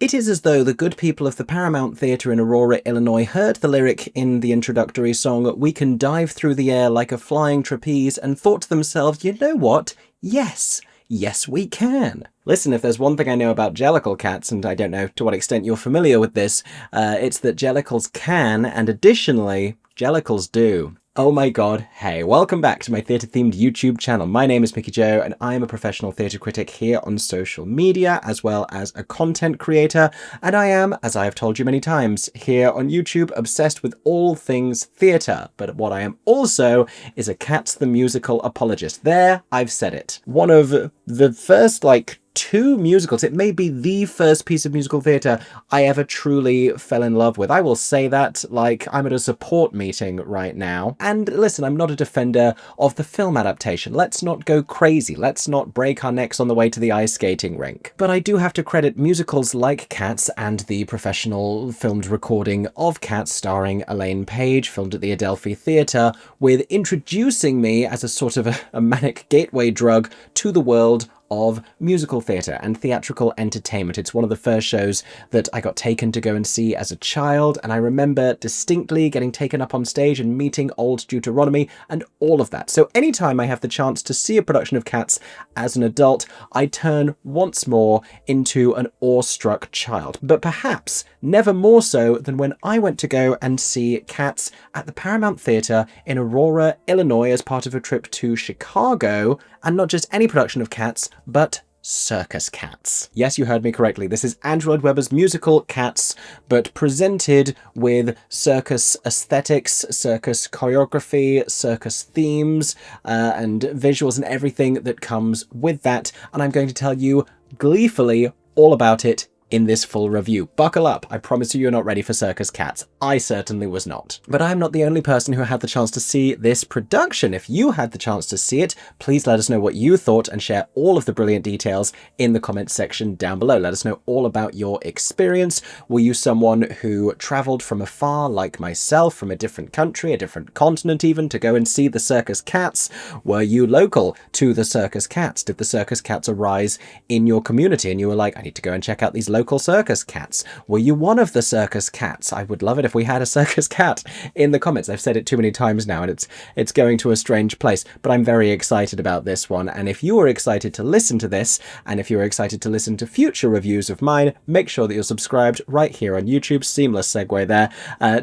It is as though the good people of the Paramount Theatre in Aurora, Illinois heard the lyric in the introductory song, "We can dive through the air like a flying trapeze," and thought to themselves, you know what? Yes, we can. Listen, if there's one thing I know about jellicle cats, and I don't know to what extent you're familiar with this, it's that jellicles can, and additionally, jellicles do. Oh my god, hey, welcome back to my theatre-themed YouTube channel. My name is Mickey Joe, and I am a professional theatre critic here on social media, as well as a content creator, and I am, as I have told you many times, here on YouTube, obsessed with all things theatre. But what I am also is a Cats the Musical apologist. There, I've said it. One of the first, two musicals, it may be the first piece of musical theatre I ever truly fell in love with. I will say that like I'm at a support meeting right now. And listen, I'm not a defender of the film adaptation. Let's not go crazy. Let's not break our necks on the way to the ice skating rink. But I do have to credit musicals like Cats and the professional filmed recording of Cats starring Elaine Page, filmed at the Adelphi Theatre, with introducing me as a sort of a manic gateway drug to the world of musical theatre and theatrical entertainment. It's one of the first shows that I got taken to go and see as a child, and I remember distinctly getting taken up on stage and meeting old Deuteronomy and all of that. So anytime I have the chance to see a production of Cats as an adult, I turn once more into an awestruck child. But perhaps never more so than when I went to go and see Cats at the Paramount Theatre in Aurora, Illinois, as part of a trip to Chicago, and not just any production of Cats, but Circus Cats. Yes, you heard me correctly. This is Andrew Lloyd Webber's musical Cats, but presented with circus aesthetics, circus choreography, circus themes, and visuals and everything that comes with that. And I'm going to tell you gleefully all about it in this full review. Buckle up, I promise you're not ready for Circus Cats. I certainly was not. But I'm not the only person who had the chance to see this production. If you had the chance to see it, please let us know what you thought and share all of the brilliant details in the comments section down below. Let us know all about your experience. Were you someone who travelled from afar, like myself, from a different country, a different continent even, to go and see the Circus Cats? Were you local to the Circus Cats? Did the Circus Cats arise in your community and you were like, I need to go and check out these local Circus Cats? Were you one of the Circus Cats? I would love it if we had a Circus Cat in the comments. I've said it too many times now and it's going to a strange place, but I'm very excited about this one. And if you are excited to listen to this, and if you're excited to listen to future reviews of mine, make sure that you're subscribed right here on YouTube. Seamless segue there.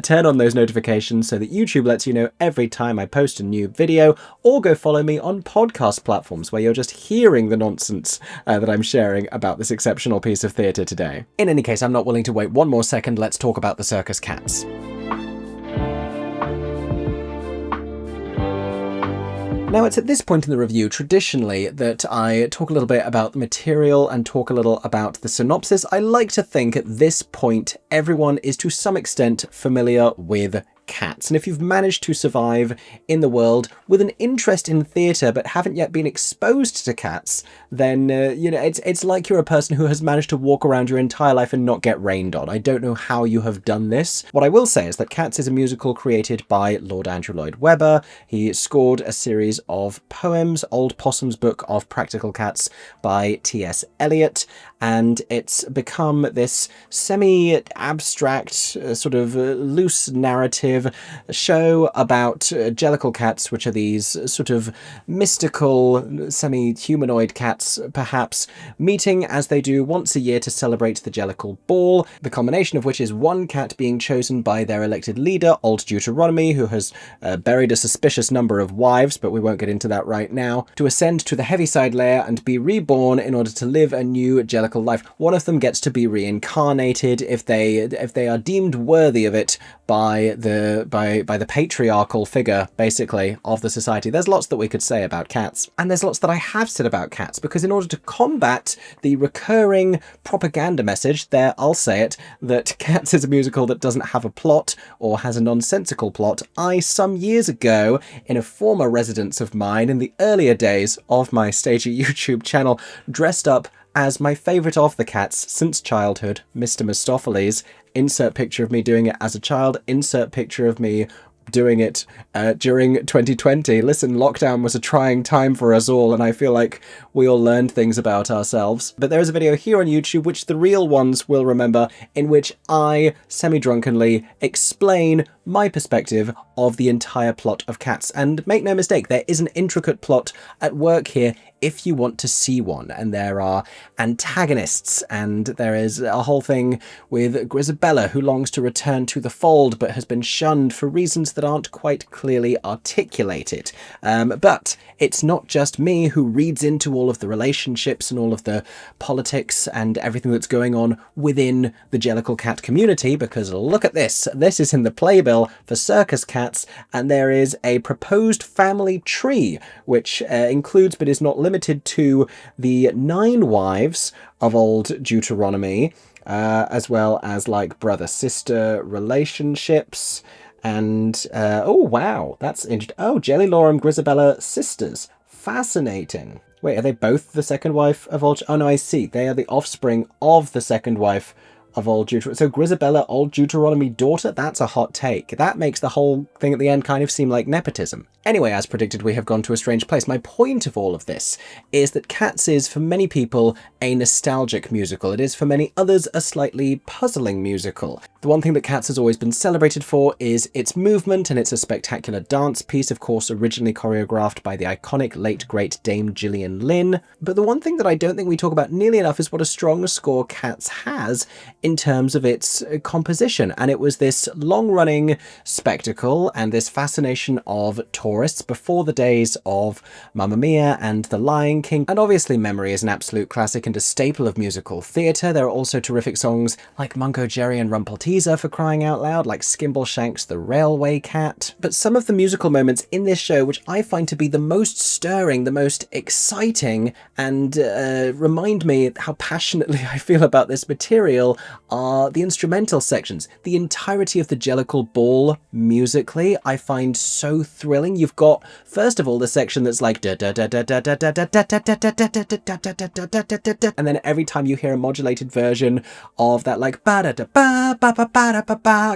Turn on those notifications so that YouTube lets you know every time I post a new video, or go follow me on podcast platforms where you're just hearing the nonsense that I'm sharing about this exceptional piece of theatre today. In any case, I'm not willing to wait one more second. Let's talk about the Circus Cats. Now, it's at this point in the review, traditionally, that I talk a little bit about the material and talk a little about the synopsis. I like to think at this point, everyone is to some extent familiar with Cats, and if you've managed to survive in the world with an interest in theatre but haven't yet been exposed to Cats, then you know, it's like you're a person who has managed to walk around your entire life and not get rained on. I don't know how you have done this. What I will say is that Cats is a musical created by Lord Andrew Lloyd Webber. He scored a series of poems, Old Possum's Book of Practical Cats by T.S. Eliot, and it's become this semi-abstract, sort of loose narrative show about jellicle cats, which are these sort of mystical, semi-humanoid cats, perhaps, meeting as they do once a year to celebrate the Jellicle Ball, the culmination of which is one cat being chosen by their elected leader, old Deuteronomy, who has buried a suspicious number of wives, but we won't get into that right now, to ascend to the Heaviside layer and be reborn in order to live a new Jellicle life. One of them gets to be reincarnated if they are deemed worthy of it by the patriarchal figure, basically, of the society. There's lots that we could say about Cats, and there's lots that I have said about Cats, because in order to combat the recurring propaganda message, there, I'll say it, that Cats is a musical that doesn't have a plot or has a nonsensical plot, I, some years ago, in a former residence of mine, in the earlier days of my stagey YouTube channel, dressed up as my favourite of the Cats since childhood, Mr. Mistopheles. Insert picture of me doing it as a child, insert picture of me doing it during 2020. Listen, lockdown was a trying time for us all, and I feel like we all learned things about ourselves. But there is a video here on YouTube, which the real ones will remember, in which I, semi-drunkenly, explain my perspective of the entire plot of Cats. And make no mistake, there is an intricate plot at work here if you want to see one. And there are antagonists, and there is a whole thing with Grisabella, who longs to return to the fold but has been shunned for reasons that aren't quite clearly articulated. But it's not just me who reads into all of the relationships and all of the politics and everything that's going on within the Jellicle Cat community, because look at this. This is in the playbill for Circus Cats, and there is a proposed family tree, which includes but is not limited to the 9 wives of old Deuteronomy, as well as like brother-sister relationships. And, oh wow, that's interesting. Oh, Jelly, Laura and Grisabella sisters. Fascinating. Wait, are they both the second wife of old... Oh no, I see. They are the offspring of the second wife of old Deuteronomy. So Grisabella, old Deuteronomy daughter? That's a hot take. That makes the whole thing at the end kind of seem like nepotism. Anyway, as predicted, we have gone to a strange place. My point of all of this is that Cats is, for many people, a nostalgic musical. It is, for many others, a slightly puzzling musical. The one thing that Cats has always been celebrated for is its movement, and it's a spectacular dance piece, of course, originally choreographed by the iconic late great Dame Gillian Lynne. But the one thing that I don't think we talk about nearly enough is what a strong score Cats has in terms of its composition. And it was this long-running spectacle and this fascination of tourists before the days of Mamma Mia and The Lion King. And obviously Memory is an absolute classic and a staple of musical theatre. There are also terrific songs like Mungo Jerry and Rumpelteazer, for crying out loud, like Skimbleshank's The Railway Cat. But some of the musical moments in this show which I find to be the most stirring, the most exciting, and remind me how passionately I feel about this material are the instrumental sections. The entirety of the Jellicle Ball musically I find so thrilling. You've got, first of all, the section that's like and then every time you hear a modulated version of that, like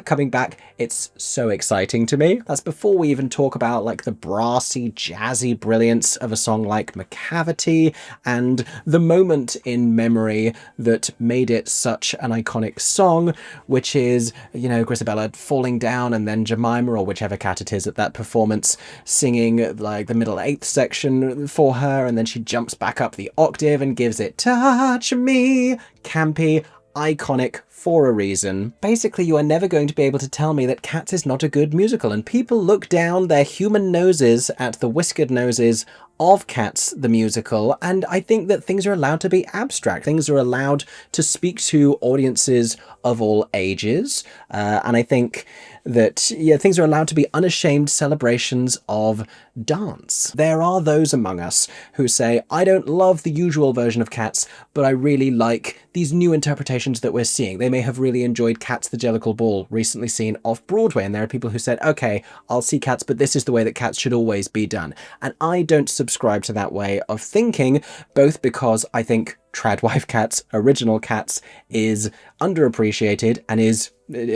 coming back, it's so exciting to me. That's before we even talk about like the brassy, jazzy brilliance of a song like McCavity and the moment in Memory that made it such an iconic song, which is, you know, Grisabella falling down and then Jemima, or whichever cat it is at that performance, singing like the middle 8th section for her, and then she jumps back up the octave and gives it touch me. Campy, iconic for a reason. Basically, you are never going to be able to tell me that Cats is not a good musical, and people look down their human noses at the whiskered noses of Cats the musical, and I think that things are allowed to be abstract. Things are allowed to speak to audiences of all ages, and I think that, yeah, things are allowed to be unashamed celebrations of dance. There are those among us who say, I don't love the usual version of Cats, but I really like these new interpretations that we're seeing. They may have really enjoyed Cats the Jellicle Ball, recently seen off-Broadway, and there are people who said, okay, I'll see Cats, but this is the way that Cats should always be done. And I don't subscribe to that way of thinking, both because I think Tradwife Cats, original Cats, is underappreciated and is,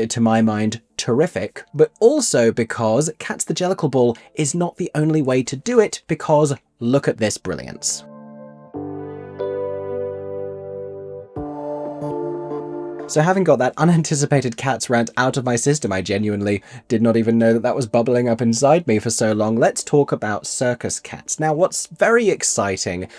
to my mind, terrific, but also because Cats the Jellicle Ball is not the only way to do it, because look at this brilliance. So having got that unanticipated Cats rant out of my system, I genuinely did not even know that that was bubbling up inside me for so long. Let's talk about Circus Cats. Now, what's very exciting /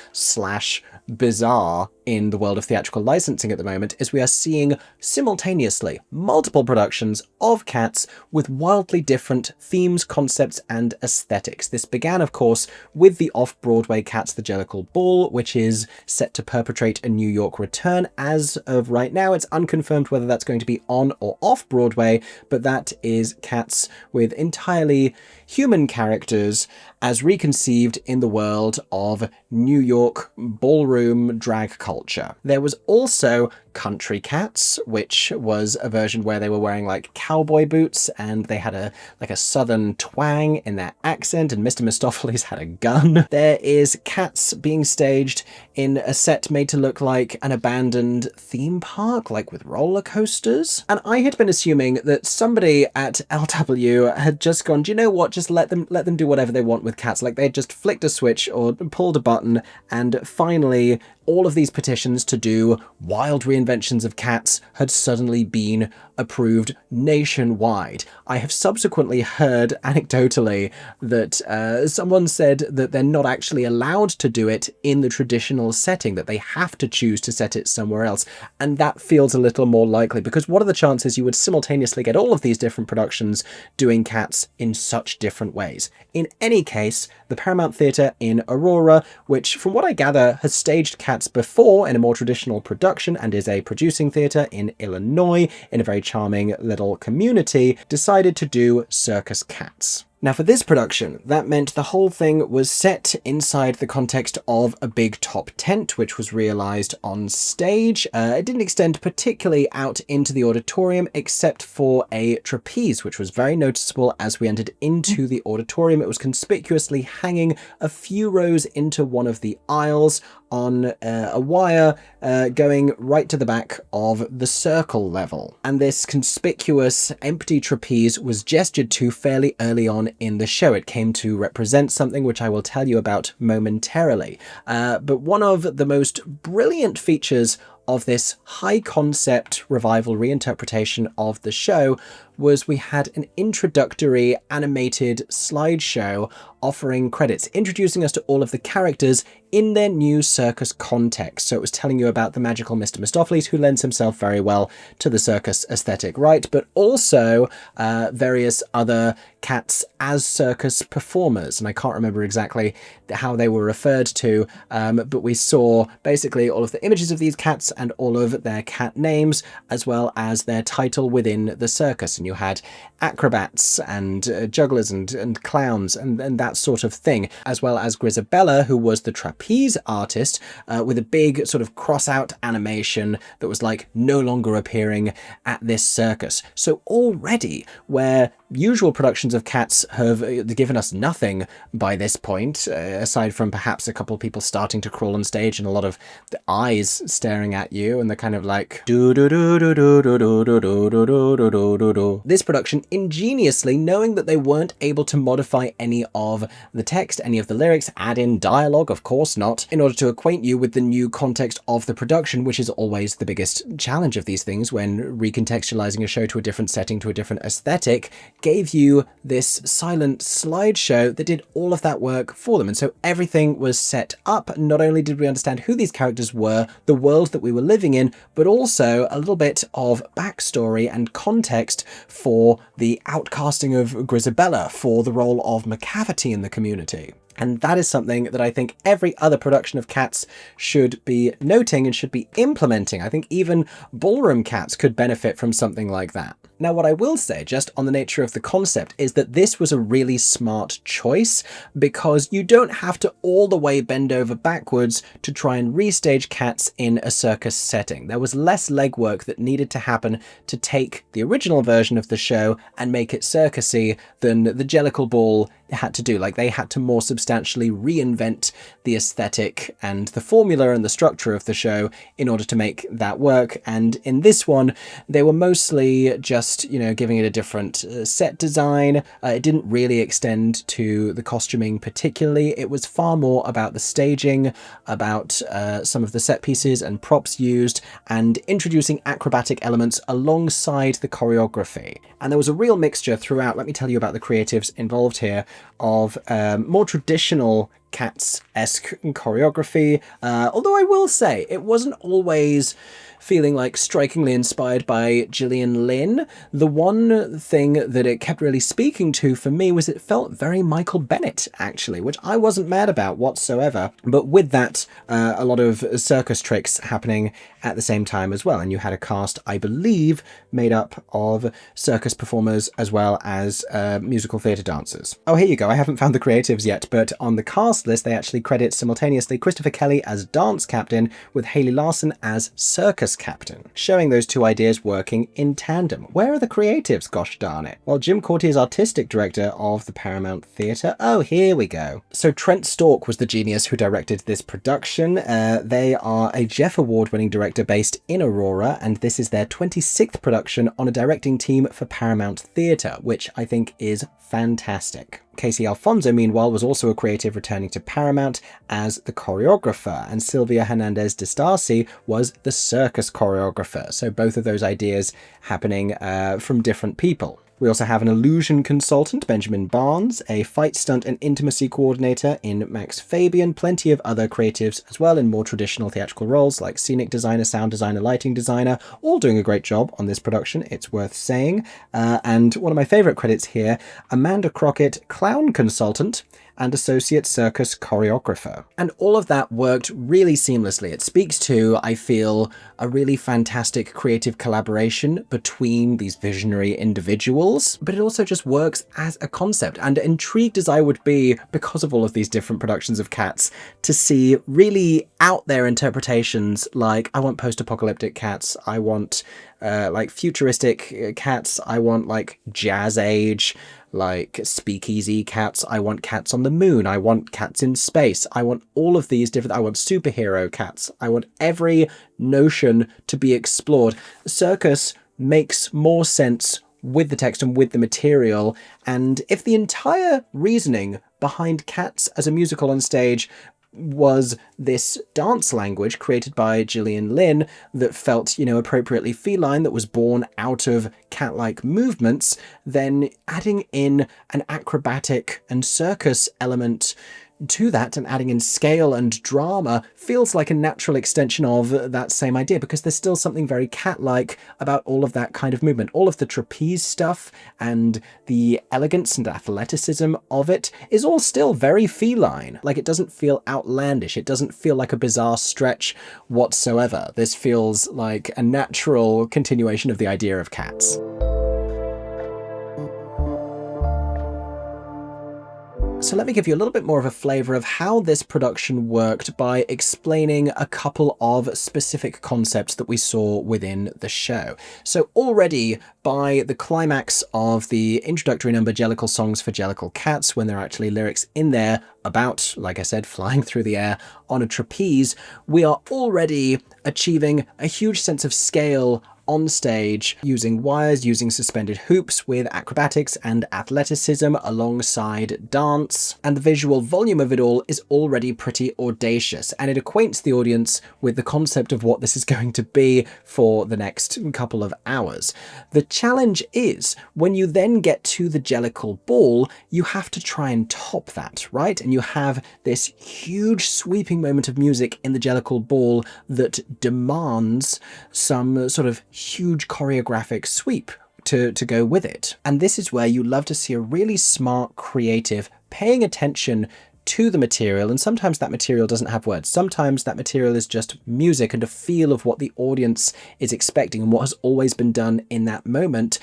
bizarre in the world of theatrical licensing at the moment is we are seeing simultaneously multiple productions of Cats with wildly different themes, concepts, and aesthetics. This began, of course, with the off-Broadway Cats the Jellicle Ball, which is set to perpetrate a New York return. As of right now, it's unconfirmed whether that's going to be on or off Broadway, but that is Cats with entirely human characters as reconceived in the world of New York ballroom drag culture. There was also Country Cats, which was a version where they were wearing like cowboy boots and they had a southern twang in their accent, and Mr. Mistopheles had a gun. There is Cats being staged in a set made to look like an abandoned theme park, like with roller coasters. And I had been assuming that somebody at LW had just gone, do you know what, just let them do whatever they want with Cats. Like they had just flicked a switch or pulled a button, and finally all of these petitions to do wild reinventions of Cats had suddenly been approved nationwide. I have subsequently heard anecdotally that someone said that they're not actually allowed to do it in the traditional setting, that they have to choose to set it somewhere else. And that feels a little more likely, because what are the chances you would simultaneously get all of these different productions doing Cats in such different ways? In any case, the Paramount Theatre in Aurora, which from what I gather has staged Cats before in a more traditional production and is a producing theatre in Illinois in a very charming little community, decided to do Circus Cats. Now for this production, that meant the whole thing was set inside the context of a big top tent, which was realised on stage. It didn't extend particularly out into the auditorium, except for a trapeze, which was very noticeable as we entered into the auditorium. It was conspicuously hanging a few rows into one of the aisles on a wire going right to the back of the circle level. And this conspicuous empty trapeze was gestured to fairly early on in the show. It came to represent something which I will tell you about momentarily. But one of the most brilliant features of this high concept revival reinterpretation of the show was we had an introductory animated slideshow offering credits, introducing us to all of the characters in their new circus context. So it was telling you about the magical Mr. Mistopheles, who lends himself very well to the circus aesthetic, right? But also various other cats as circus performers. And I can't remember exactly how they were referred to, but we saw basically all of the images of these cats and all of their cat names, as well as their title within the circus. And you had acrobats and jugglers and clowns and that sort of thing, as well as Grisabella, who was the trapeze artist, with a big sort of cross-out animation that was like no longer appearing at this circus. So already, where usual productions of Cats have given us nothing by this point, aside from perhaps a couple of people starting to crawl on stage and a lot of the eyes staring at you and the kind of like do do do do do do do do do do do do do. This production, ingeniously knowing that they weren't able to modify any of the text, any of the lyrics, add in dialogue, of course not, in order to acquaint you with the new context of the production, which is always the biggest challenge of these things when recontextualizing a show to a different setting, to a different aesthetic, gave you this silent slideshow that did all of that work for them. And so everything was set up. Not only did we understand who these characters were, the world that we were living in, but also a little bit of backstory and context for the outcasting of Grisabella for the role of McCavity in the community. And that is something that I think every other production of Cats should be noting and should be implementing. I think even Ballroom Cats could benefit from something like that. Now, what I will say, just on the nature of the concept, is that this was a really smart choice, because you don't have to all the way bend over backwards to try and restage Cats in a circus setting. There was less legwork that needed to happen to take the original version of the show and make it circusy than the Jellicle Ball had to do. Like, they had to more substantially reinvent the aesthetic and the formula and the structure of the show in order to make that work. And in this one, they were mostly just, you know, giving it a different set design. It didn't really extend to the costuming particularly. It was far more about the staging, about some of the set pieces and props used, and introducing acrobatic elements alongside the choreography. And there was a real mixture throughout, let me tell you about the creatives involved here, of more traditional Cats-esque choreography, although I will say it wasn't always feeling like strikingly inspired by Gillian Lynne. The one thing that it kept really speaking to for me was it felt very Michael Bennett, actually, which I wasn't mad about whatsoever. But with that, a lot of circus tricks happening at the same time as well. And you had a cast, I believe, made up of circus performers as well as musical theatre dancers. Oh, here you go. I haven't found the creatives yet, but on the cast list, they actually credit simultaneously Christopher Kelly as dance captain with Hayley Larson as circus Circus Captain, showing those two ideas working in tandem. Where are the creatives, gosh darn it? Well, Jim Courtier is artistic director of the Paramount Theatre. Oh, here we go. So Trent Stork was the genius who directed this production. They are a Jeff Award-winning director based in Aurora, and this is their 26th production on a directing team for Paramount Theatre, which I think is fantastic. Casey Alfonso, meanwhile, was also a creative returning to Paramount as the choreographer, and Sylvia Hernandez de Starcy was the circus choreographer. So both of those ideas happening from different people. We also have an illusion consultant, Benjamin Barnes, a fight stunt and intimacy coordinator in Max Fabian, plenty of other creatives as well in more traditional theatrical roles like scenic designer, sound designer, lighting designer, all doing a great job on this production, it's worth saying. And one of my favourite credits here, Amanda Crockett, clown consultant and associate circus choreographer. And all of that worked really seamlessly. It speaks to, I feel, a really fantastic creative collaboration between these visionary individuals, but it also just works as a concept. And intrigued as I would be, because of all of these different productions of Cats, to see really out there interpretations like, I want post-apocalyptic Cats, I want like futuristic Cats, I want like jazz age, like speakeasy Cats, I want Cats on the moon, I want Cats in space, I want all of these different, I want superhero Cats, I want every notion to be explored. Circus makes more sense with the text and with the material, and if the entire reasoning behind Cats as a musical on stage was this dance language created by Gillian Lynne that felt, you know, appropriately feline, that was born out of cat-like movements, then adding in an acrobatic and circus element to that and adding in scale and drama feels like a natural extension of that same idea, because there's still something very cat-like about all of that kind of movement. All of the trapeze stuff and the elegance and athleticism of it is all still very feline. Like, it doesn't feel outlandish. It doesn't feel like a bizarre stretch whatsoever. This feels like a natural continuation of the idea of Cats. So let me give you a little bit more of a flavour of how this production worked by explaining a couple of specific concepts that we saw within the show. So already by the climax of the introductory number Jellicle Songs for Jellicle Cats, when there are actually lyrics in there about, like I said, flying through the air on a trapeze, we are already achieving a huge sense of scale on stage, using wires, using suspended hoops, with acrobatics and athleticism alongside dance, and the visual volume of it all is already pretty audacious, and it acquaints the audience with the concept of what this is going to be for the next couple of hours. The challenge is, when you then get to the Jellicle Ball, you have to try and top that, right? And you have this huge sweeping moment of music in the Jellicle Ball that demands some sort of huge choreographic sweep to go with it. And this is where you love to see a really smart creative paying attention to the material, and sometimes that material doesn't have words. Sometimes that material is just music and a feel of what the audience is expecting and what has always been done in that moment,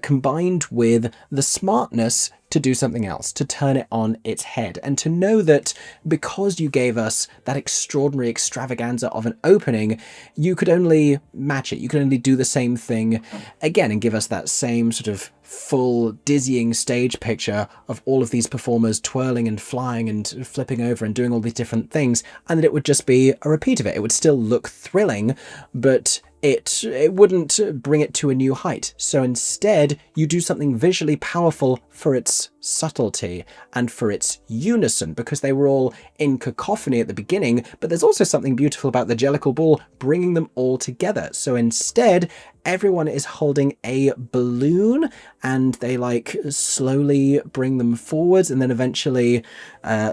combined with the smartness to do something else, to turn it on its head, and to know that because you gave us that extraordinary extravaganza of an opening, you could only match it. You could only do the same thing again and give us that same sort of full dizzying stage picture of all of these performers twirling and flying and flipping over and doing all these different things, and that it would just be a repeat of it. It would still look thrilling, but it wouldn't bring it to a new height. So instead, you do something visually powerful for its subtlety and for its unison, because they were all in cacophony at the beginning, but there's also something beautiful about the Jellicle Ball bringing them all together. So instead, everyone is holding a balloon, and they like slowly bring them forwards and then eventually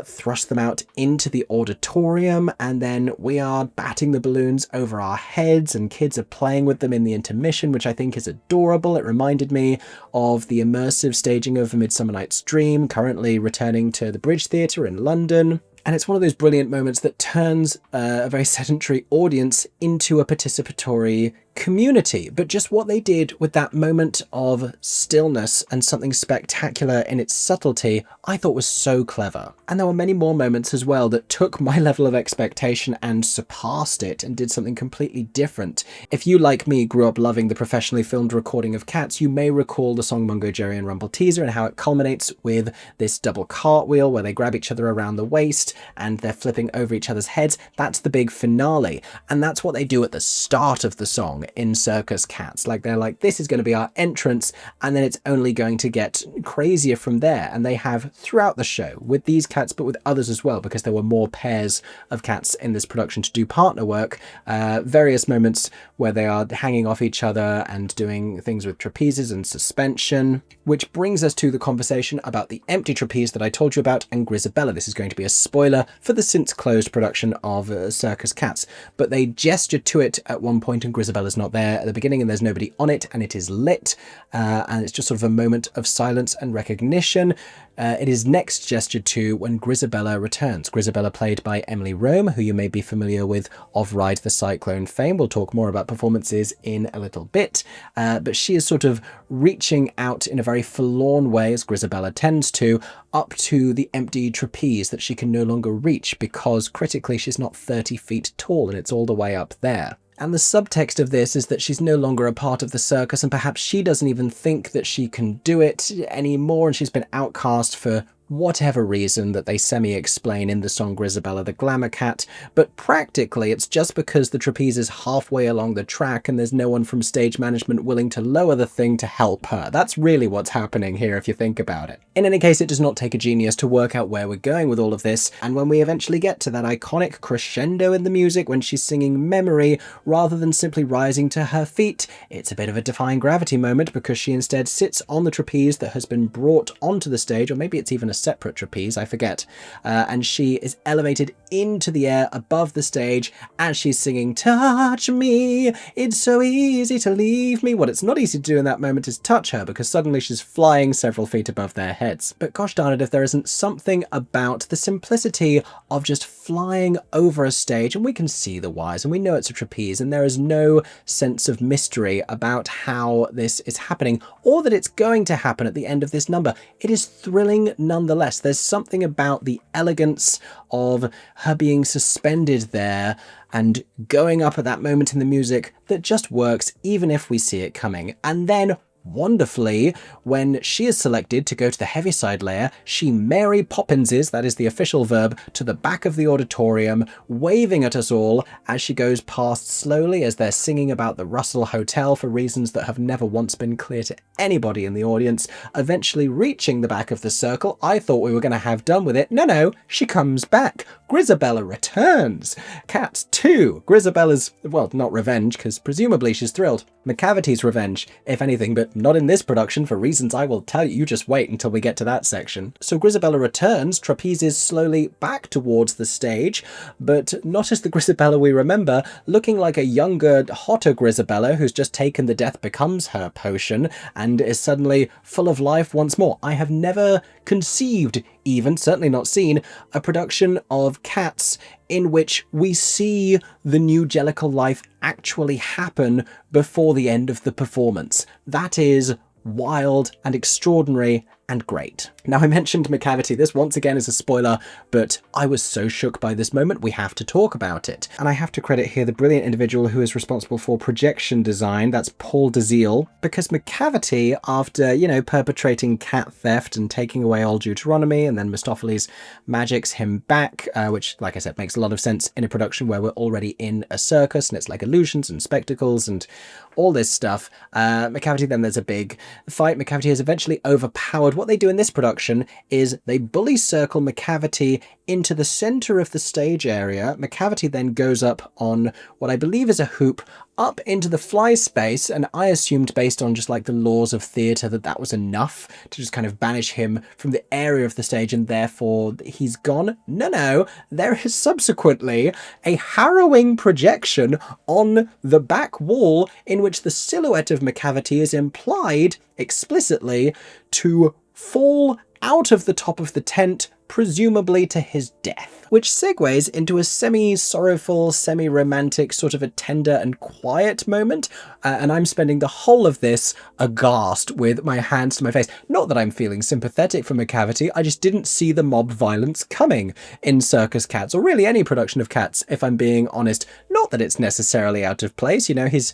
thrust them out into the auditorium, and then we are batting the balloons over our heads, and kids are playing with them in the intermission, which I think is adorable. It reminded me of the immersive staging of A Midsummer Night's Dream, currently returning to the Bridge Theatre in London. And it's one of those brilliant moments that turns a very sedentary audience into a participatory Community, but just what they did with that moment of stillness and something spectacular in its subtlety, I thought was so clever. And there were many more moments as well that took my level of expectation and surpassed it and did something completely different. If you, like me, grew up loving the professionally filmed recording of Cats, you may recall the song Mungo Jerry and Rumble Teaser and how it culminates with this double cartwheel where they grab each other around the waist and they're flipping over each other's heads. That's the big finale. And that's what they do at the start of the song in Circus Cats. Like, they're like, this is going to be our entrance, and then it's only going to get crazier from there. And they have throughout the show with these cats, but with others as well, because there were more pairs of cats in this production to do partner work, various moments where they are hanging off each other and doing things with trapezes and suspension, which brings us to the conversation about the empty trapeze that I told you about and Grizabella. This is going to be a spoiler for the since closed production of Circus Cats, but they gestured to it at one point and Grizabella's not there at the beginning and there's nobody on it and it is lit, and it's just sort of a moment of silence and recognition. It is next gestured to when Grizabella returns. Grizabella, played by Emily Rome, who you may be familiar with of Ride the Cyclone fame. We'll talk more about performances in a little bit, but she is sort of reaching out in a very forlorn way, as Grizabella tends to, up to the empty trapeze that she can no longer reach because critically she's not 30 feet tall and it's all the way up there. And the subtext of this is that she's no longer a part of the circus and perhaps she doesn't even think that she can do it anymore, and she's been outcast for whatever reason that they semi-explain in the song Grizabella the Glamour Cat, but practically it's just because the trapeze is halfway along the track and there's no one from stage management willing to lower the thing to help her. That's really what's happening here if you think about it. In any case, it does not take a genius to work out where we're going with all of this, and when we eventually get to that iconic crescendo in the music when she's singing Memory, rather than simply rising to her feet, it's a bit of a defying gravity moment because she instead sits on the trapeze that has been brought onto the stage, or maybe it's even a separate trapeze, I forget, and she is elevated into the air above the stage as she's singing "Touch Me, it's so easy to leave me." What it's not easy to do in that moment is touch her, because suddenly she's flying several feet above their heads. But gosh darn it if there isn't something about the simplicity of just flying over a stage, and we can see the wires and we know it's a trapeze and there is no sense of mystery about how this is happening or that it's going to happen at the end of this number. It is thrilling nonetheless. There's something about the elegance of her being suspended there and going up at that moment in the music that just works even if we see it coming. And then wonderfully, when she is selected to go to the Heaviside layer, she Mary Poppinses, that is the official verb, to the back of the auditorium, waving at us all as she goes past slowly as they're singing about the Russell Hotel for reasons that have never once been clear to anybody in the audience, eventually reaching the back of the circle. I thought we were going to have done with it. No, she comes back. Grizabella returns. Cats 2. Grizabella's, well, not revenge, because presumably she's thrilled. Macavity's revenge, if anything, but not in this production for reasons I will tell you. You just wait until we get to that section. So Grizabella returns, trapezes slowly back towards the stage, but not as the Grizabella we remember, looking like a younger, hotter Grizabella who's just taken the Death Becomes Her potion and is suddenly full of life once more. I have never conceived, even, certainly not seen, a production of Cats in which we see the new Jellicle life actually happen before the end of the performance. That is wild and extraordinary and great. Now, I mentioned Macavity. This once again is a spoiler, but I was so shook by this moment, we have to talk about it. And I have to credit here the brilliant individual who is responsible for projection design, that's Paul Dezeal, because Macavity, after, perpetrating cat theft and taking away old Deuteronomy, and then Mephistopheles magics him back, which, like I said, makes a lot of sense in a production where we're already in a circus, and it's like illusions and spectacles and all this stuff. Macavity, then there's a big fight. Macavity is eventually overpowered. What they do in this production is they bully circle Macavity into the center of the stage area. Macavity then goes up on what I believe is a hoop up into the fly space, and I assumed, based on just like the laws of theatre, that was enough to just kind of banish him from the area of the stage and therefore he's gone. No, there is subsequently a harrowing projection on the back wall in which the silhouette of Macavity is implied explicitly to fall out of the top of the tent, presumably to his death, which segues into a semi-sorrowful, semi-romantic, sort of a tender and quiet moment, and I'm spending the whole of this aghast with my hands to my face. Not that I'm feeling sympathetic for McCavity, I just didn't see the mob violence coming in Circus Cats, or really any production of Cats, if I'm being honest. Not that it's necessarily out of place, you know, he's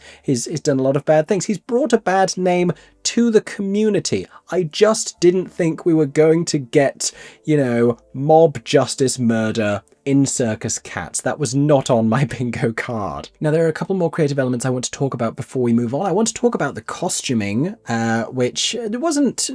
done a lot of bad things. He's brought a bad name to the community. I just didn't think we were going to get, you know, mob justice murder in Circus Cats. That was not on my bingo card. Now, there are a couple more creative elements I want to talk about before we move on. I want to talk about the costuming, which it wasn't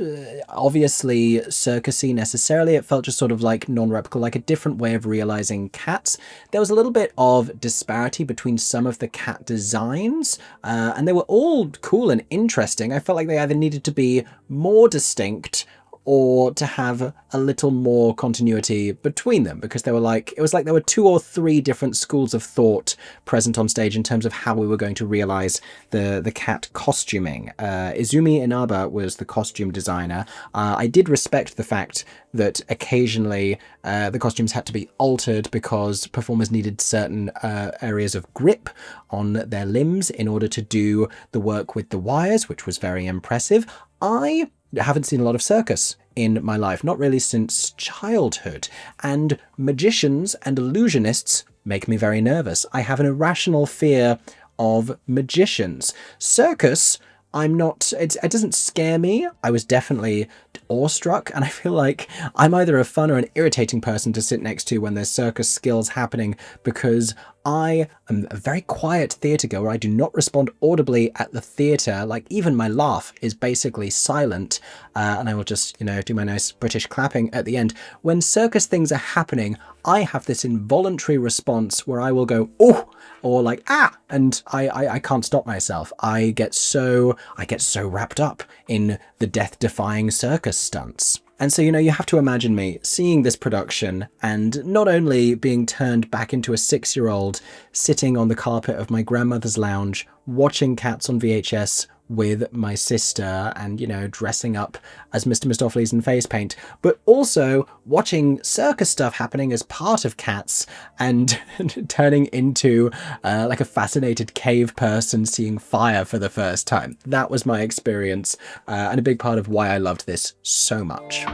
obviously circusy necessarily. It felt just sort of like non-replicable, like a different way of realizing cats. There was a little bit of disparity between some of the cat designs, and they were all cool and interesting. I felt like they either needed to be more distinct or to have a little more continuity between them, because they were like, it was like there were 2 or 3 different schools of thought present on stage in terms of how we were going to realize the cat costuming. Izumi Inaba was the costume designer. I did respect the fact that occasionally the costumes had to be altered because performers needed certain areas of grip on their limbs in order to do the work with the wires, which was very impressive. I haven't seen a lot of circus in my life, not really since childhood, and magicians and illusionists make me very nervous. I have an irrational fear of magicians. Circus, I'm not, it doesn't scare me. I was definitely awestruck, and I feel like I'm either a fun or an irritating person to sit next to when there's circus skills happening, because I am a very quiet theatre goer. I do not respond audibly at the theatre. Like, even my laugh is basically silent, and I will just, you know, do my nice British clapping at the end. When circus things are happening, I have this involuntary response where I will go, oh, or like, ah, and I can't stop myself. I get so wrapped up in the death-defying circus stunts. And so, you know, you have to imagine me seeing this production and not only being turned back into a 6-year-old sitting on the carpet of my grandmother's lounge, watching Cats on VHS with my sister and, you know, dressing up as Mr. Mistopheles in face paint, but also watching circus stuff happening as part of Cats and turning into like a fascinated cave person seeing fire for the first time. That was my experience, and a big part of why I loved this so much.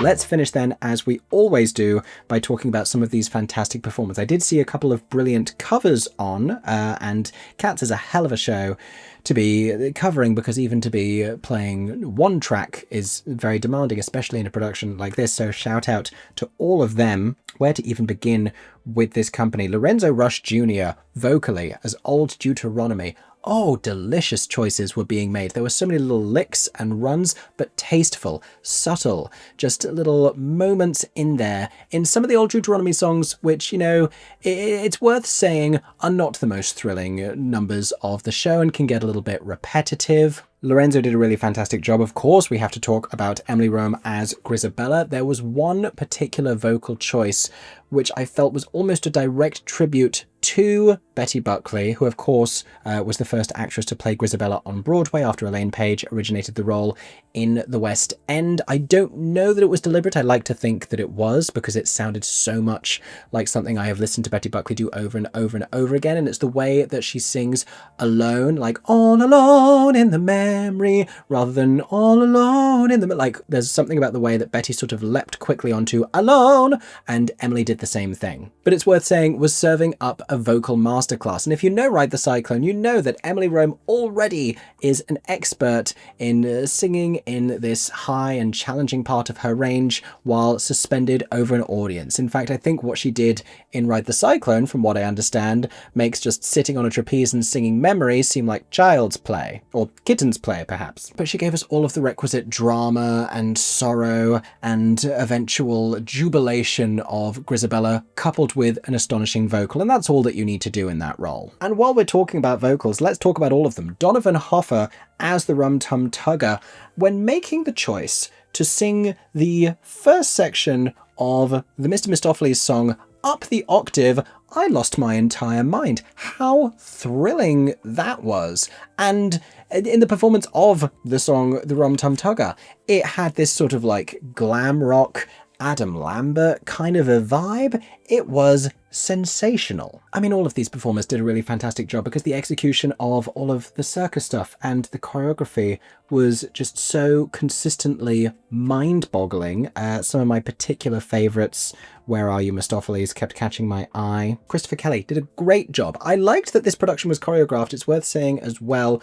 Let's finish then, as we always do, by talking about some of these fantastic performers. I did see a couple of brilliant covers on, and Cats is a hell of a show to be covering, because even to be playing one track is very demanding, especially in a production like this. So shout out to all of them. Where to even begin with this company? Lorenzo Rush Jr. vocally as Old Deuteronomy. Oh, delicious choices were being made. There were so many little licks and runs, but tasteful, subtle, just little moments in there. In some of the Old Deuteronomy songs, which, you know, it's worth saying are not the most thrilling numbers of the show and can get a little bit repetitive. Lorenzo did a really fantastic job. Of course, we have to talk about Emily Rome as Grisabella. There was one particular vocal choice which I felt was almost a direct tribute to Betty Buckley, who of course was the first actress to play Grisabella on Broadway after Elaine Page originated the role in the West End. I don't know that it was deliberate. I like to think that it was, because it sounded so much like something I have listened to Betty Buckley do over and over and over again, and it's the way that she sings alone, like all alone in the memory, rather than all alone in the... Like, there's something about the way that Betty sort of leapt quickly onto alone, and Emily did the same thing. But it's worth saying was serving up a vocal masterclass. And if you know Ride the Cyclone, you know that Emily Rome already is an expert in singing in this high and challenging part of her range while suspended over an audience. In fact, I think what she did in Ride the Cyclone, from what I understand, makes just sitting on a trapeze and singing Memories seem like child's play, or kitten's play perhaps. But she gave us all of the requisite drama and sorrow and eventual jubilation of Grisabella, coupled with an astonishing vocal, and that's all that you need to do in that role. And while we're talking about vocals, let's talk about all of them. Donovan Hoffer as the Rum Tum Tugger, when making the choice to sing the first section of the Mr. Mistopheles song up the octave, I lost my entire mind. How thrilling that was. And in the performance of the song The Rum Tum Tugger, it had this sort of like glam rock, Adam Lambert kind of a vibe. It was sensational. I mean, all of these performers did a really fantastic job because the execution of all of the circus stuff and the choreography was just so consistently mind-boggling. Some of my particular favourites, Where Are You, Mistopheles, kept catching my eye. Christopher Kelly did a great job. I liked that this production was choreographed, it's worth saying as well,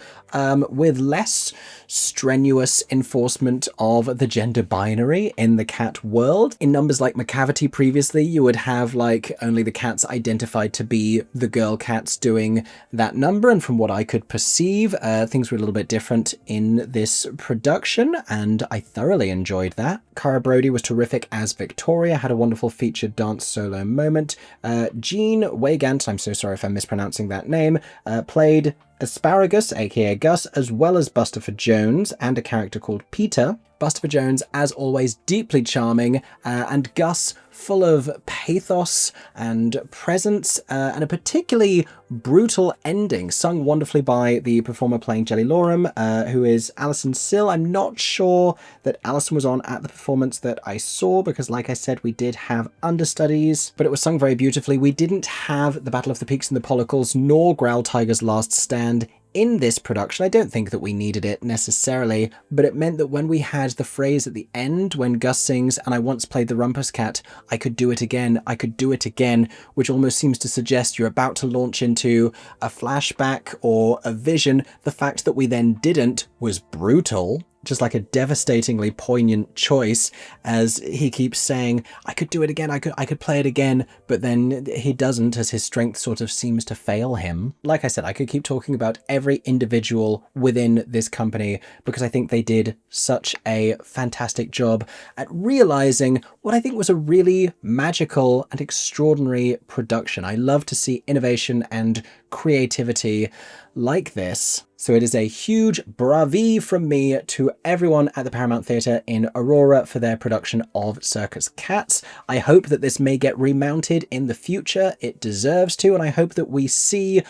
with less strenuous enforcement of the gender binary in the cat world. In numbers like McCavity previously, you would have like only the cats identified to be the girl cats doing that number, and from what I could perceive, things were a little bit different in this production, and I thoroughly enjoyed that. Cara Brody was terrific as Victoria, had a wonderful featured dance solo moment. Jean Weigand, I'm so sorry if I'm mispronouncing that name, played Asparagus, aka Gus, as well as Bustopher Jones and a character called Peter. Bustopher Jones, as always, deeply charming, and Gus full of pathos and presence, and a particularly brutal ending, sung wonderfully by the performer playing Jelly Loram, who is Alison Sill. I'm not sure that Alison was on at the performance that I saw, because like I said, we did have understudies, but it was sung very beautifully. We didn't have the Battle of the Peaks and the Pollicles, nor Growl Tiger's Last Stand in this production. I don't think that we needed it necessarily, but it meant that when we had the phrase at the end, when Gus sings, "And I once played the Rumpus Cat, I could do it again, I could do it again," which almost seems to suggest you're about to launch into a flashback or a vision. The fact that we then didn't was brutal. Just like a devastatingly poignant choice, as he keeps saying, I could do it again, I could play it again, but then he doesn't, as his strength sort of seems to fail him. Like I said, I could keep talking about every individual within this company because I think they did such a fantastic job at realizing what I think was a really magical and extraordinary production. I love to see innovation and creativity like this. So it is a huge bravi from me to everyone at the Paramount Theatre in Aurora for their production of Circus Cats. I hope that this may get remounted in the future. It deserves to, and I hope that we see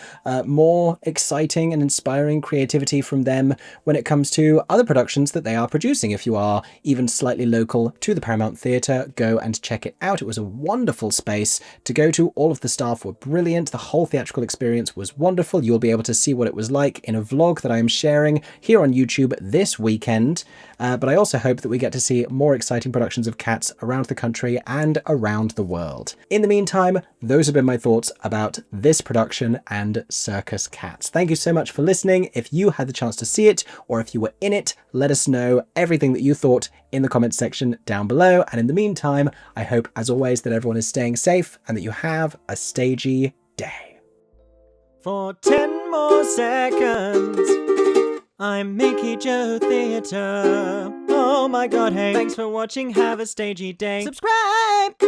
more exciting and inspiring creativity from them when it comes to other productions that they are producing. If you are even slightly local to the Paramount Theatre, go and check it out. It was a wonderful space to go to. All of the staff were brilliant. The whole theatrical experience was wonderful. You'll be able to see what it was like in a vlog that I am sharing here on YouTube this weekend. But I also hope that we get to see more exciting productions of Cats around the country and around the world. In the meantime, those have been my thoughts about this production and Circus Cats. Thank you so much for listening. If you had the chance to see it, or if you were in it, let us know everything that you thought in the comments section down below. And in the meantime, I hope, as always, that everyone is staying safe and that you have a stagey day. For 10 more seconds, I'm Mickey Joe Theatre. Oh my god, hey. Thanks for watching, have a stagey day. Subscribe!